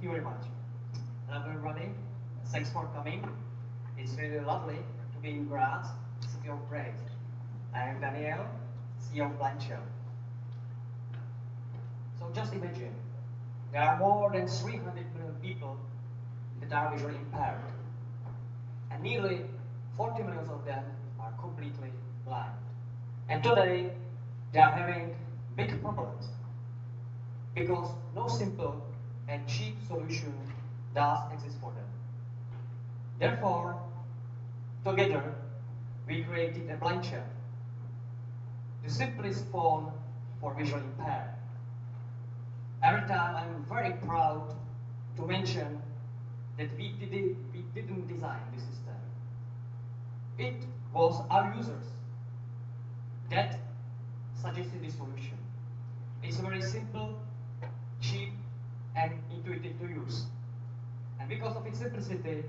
you very much. Hello everybody, thanks for coming. It's really lovely to be in Graz, city of praise. I am Daniel, CEO of Blindshell. So just imagine, there are more than 300 million people that are visually impaired. And nearly 40 million of them are completely blind. And today, they are having big problems because no simple and cheap solution does exist for them. Therefore, together, we created a Blindshell, the simplest phone for visually impaired. Every time I'm very proud to mention that we didn't design the system. It was our users that suggested the solution. It's very simple, cheap, and intuitive to use. And because of its simplicity,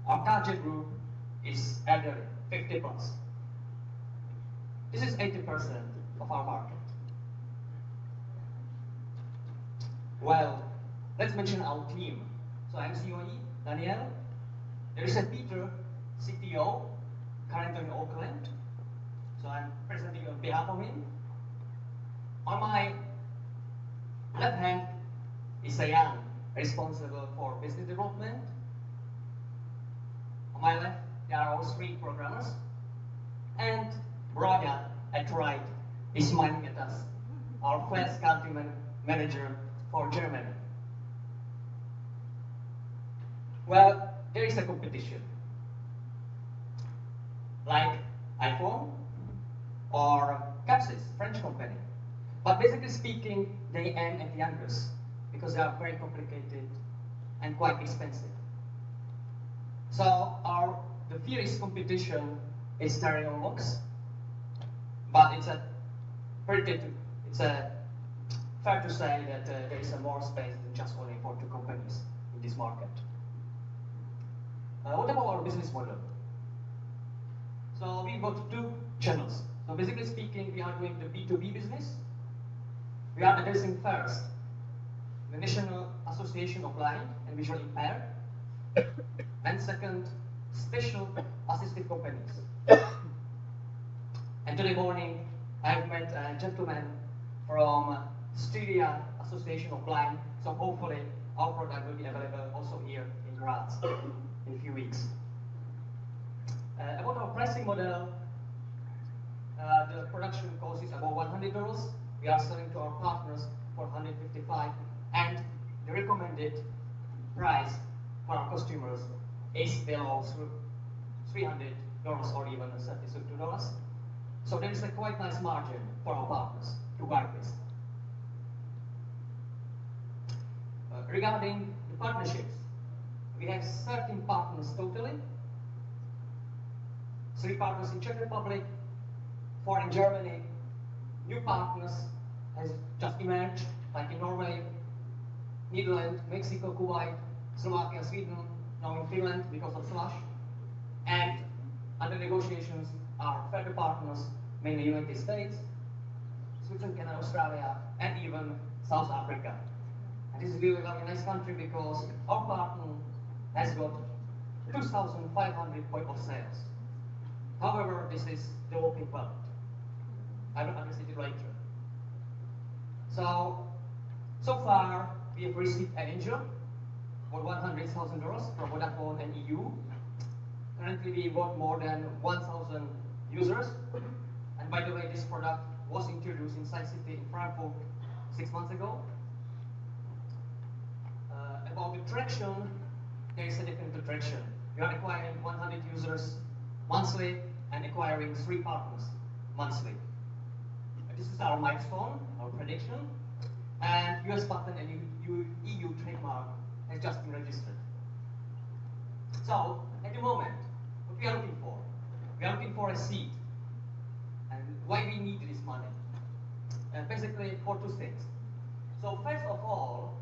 our target group is elderly, 50 plus. This is 80% of our market. Well, let's mention our team. So I'm CEO, Daniel. There is a Peter, CTO, currently in Auckland. So I'm presenting on behalf of him. On my left hand is Jan, responsible for business development. On my left, there are all three programmers. And Braga, at right, is smiling at us, our first country manager for Germany. Well, there is a competition, like iPhone or Capsys, French company. But basically speaking, they aim at the youngest because they are very complicated and quite expensive. So the fierce competition is stereo box, but it's fair to say that there is more space than just only for two companies in this market. What about our business model? So we've got two channels. So basically speaking, we are doing the B2B business. We are addressing first the National Association of Blind and Visually Impaired, and second, special assistive companies. And today morning, I've met a gentleman from Styria Association of Blind, so hopefully our product will be available also here in Graz in a few weeks. About our pricing model, the production cost is about $100. We are selling to our partners for $155, and the recommended price for our customers is below $300 or even $32. So there is a quite nice margin for our partners to work with. Regarding the partnerships, we have 13 partners totally. 3 partners in Czech Republic, 4 in Germany. New partners has just emerged, like in Norway, Netherlands, Mexico, Kuwait, Slovakia, Sweden, now in Finland because of Slush. And under negotiations are further partners, mainly United States, Switzerland, Canada, Australia, and even South Africa. And this is really a nice country because our partner has got 2,500 point of sales. However, this is the walking pallet. I will address it later. So far, we have received an angel for $100,000 from Vodafone and EU. Currently, we got more than 1,000 users. And by the way, this product was introduced in Science City in Frankfurt 6 months ago. About the traction, there is a different traction. We are acquiring 100 users monthly and acquiring 3 partners monthly. This is our milestone, our prediction, and US patent and EU trademark has just been registered. So, at the moment, what we are looking for? We are looking for a seed. And why we need this money? Basically, for 2 things. So, first of all,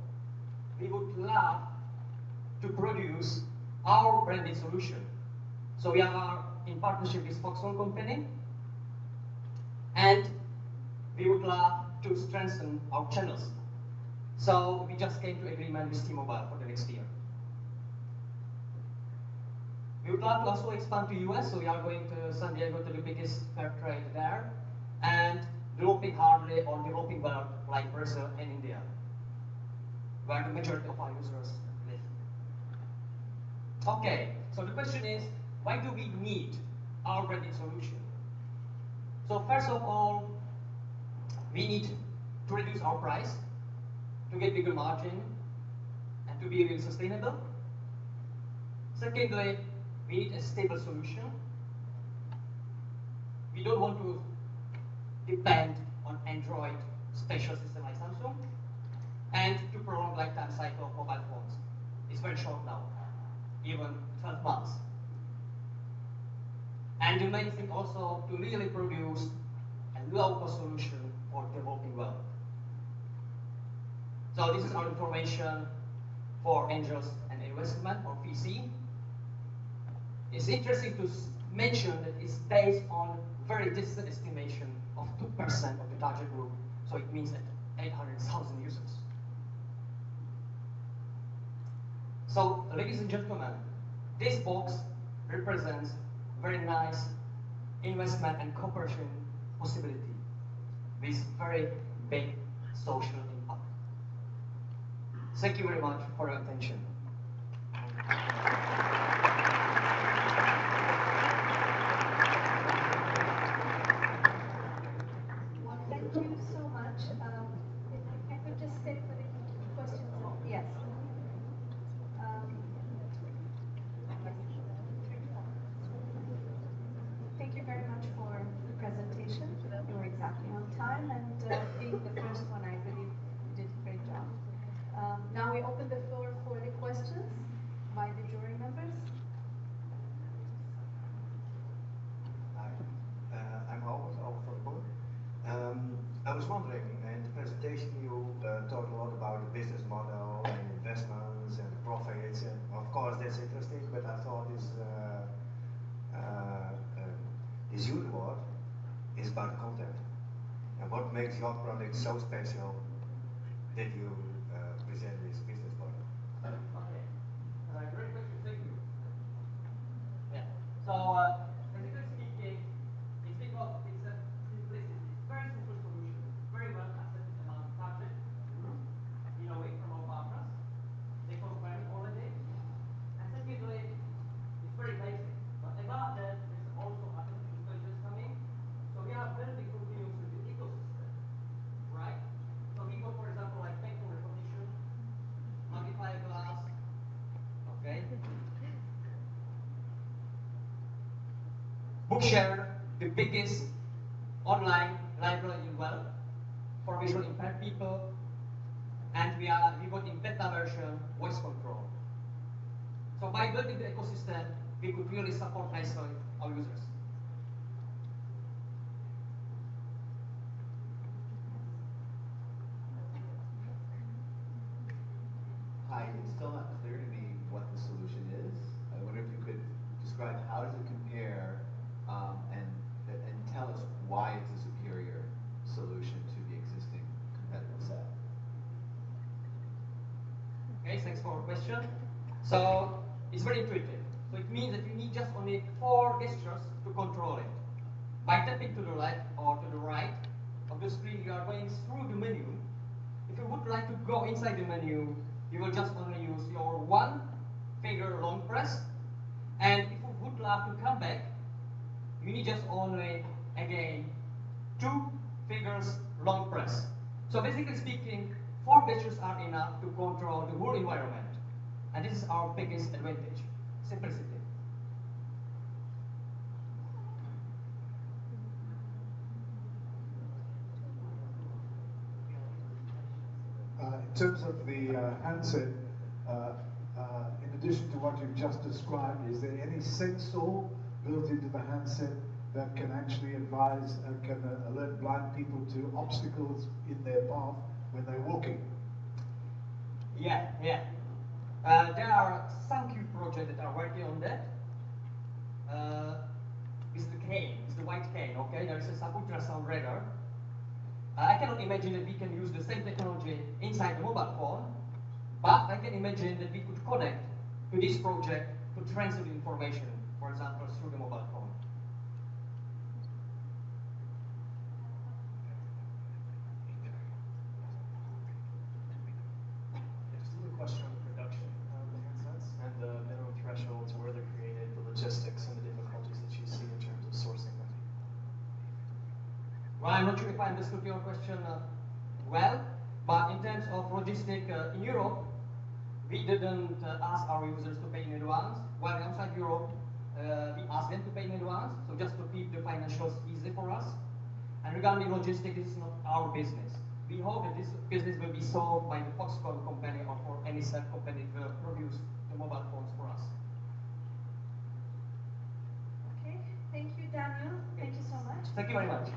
we would love to produce our branded solution. So we are in partnership with Foxconn company, and we would love to strengthen our channels. So we just came to agreement with T-Mobile for the next year. We would like to also expand to US, so we are going to San Diego to the biggest fair trade there, and developing hardly on developing world like Brazil and India, where the majority of our users live. Okay, so the question is, why do we need our branding solution? So first of all, we need to reduce our price, to get bigger margin, and to be really sustainable. Secondly, we need a stable solution. We don't want to depend on Android special system like Samsung, and to prolong lifetime cycle of mobile phones. It's very short now, even 12 months. And the main thing also to really produce a low-cost solution for developing world. So this is our information for angels and investment or VC. It's interesting to mention that it's based on very distant estimation of 2% of the target group. So it means that 800,000 users. So, ladies and gentlemen, this box represents very nice investment and cooperation possibility with very big social impact. Thank you very much for your attention. Well, thank you so much. If I could just stay for the questions. Yes. Thank you very much for the presentation. You were exactly on time, and being the first one, I believe you did a great job. Now we open the floor for the questions by the jury members. Hi, I'm Albert for the board. I was wondering, in the presentation you talked a lot about the business model and investments and profits, and of course that's interesting, but I thought this Uniward is about content. And what makes your product so special that you present this business model? Okay. Great question, thank you. Yeah. So, basically speaking, it's because it's a simplicity. It's very simple solution, very well accepted among target groups, in a way from our partners. They confirm it already. And secondly, it's very basic. But about that, there's also artificial intelligence coming. So we are building continuously the ecosystem, right? So we got, for example, like vector recognition, magnifier glass, okay? Bookshare, the biggest online library in world for visually impaired people, and we got in beta version voice control. So by building the ecosystem, we could really support nicely our users. Hi, it's still not clear to me what the solution is. I wonder if you could describe how does it compare and tell us why it's a superior solution to the existing competitive set. Okay, thanks for your question. So it's very intuitive. So it means that you need just only 4 gestures to control it. By tapping to the left or to the right of the screen, you are going through the menu. If you would like to go inside the menu, you will just only use your 1 finger long press. And if you would like to come back, you need just only, again, 2 fingers long press. So basically speaking, 4 gestures are enough to control the whole environment. And this is our biggest advantage, simplicity. In terms of the handset, in addition to what you've just described, is there any sensor built into the handset that can actually advise and can alert blind people to obstacles in their path when they're walking? Yeah. There are some few projects that are working on that. With the cane, with the white cane, okay? There is a sub-ultrasound radar. I cannot imagine that we can use the same technology inside the mobile phone, but I can imagine that we could connect to this project to transfer the information, for example, through the mobile phone. Just a question on the production of the handsets and the minimum thresholds, where they're created, the logistics and the difficulties that you see in terms of sourcing them. Well, I'm not sure if I understood your question well, but in terms of logistics in Europe, we didn't ask our users to pay in advance. While outside Europe, we asked them to pay in advance, so just to keep the financials easy for us. And regarding logistics, this is not our business. We hope that this business will be solved by the Foxconn company or for any such company that will produce the mobile phones for us. Okay, thank you, Daniel. Thank you so much. Thank you very much.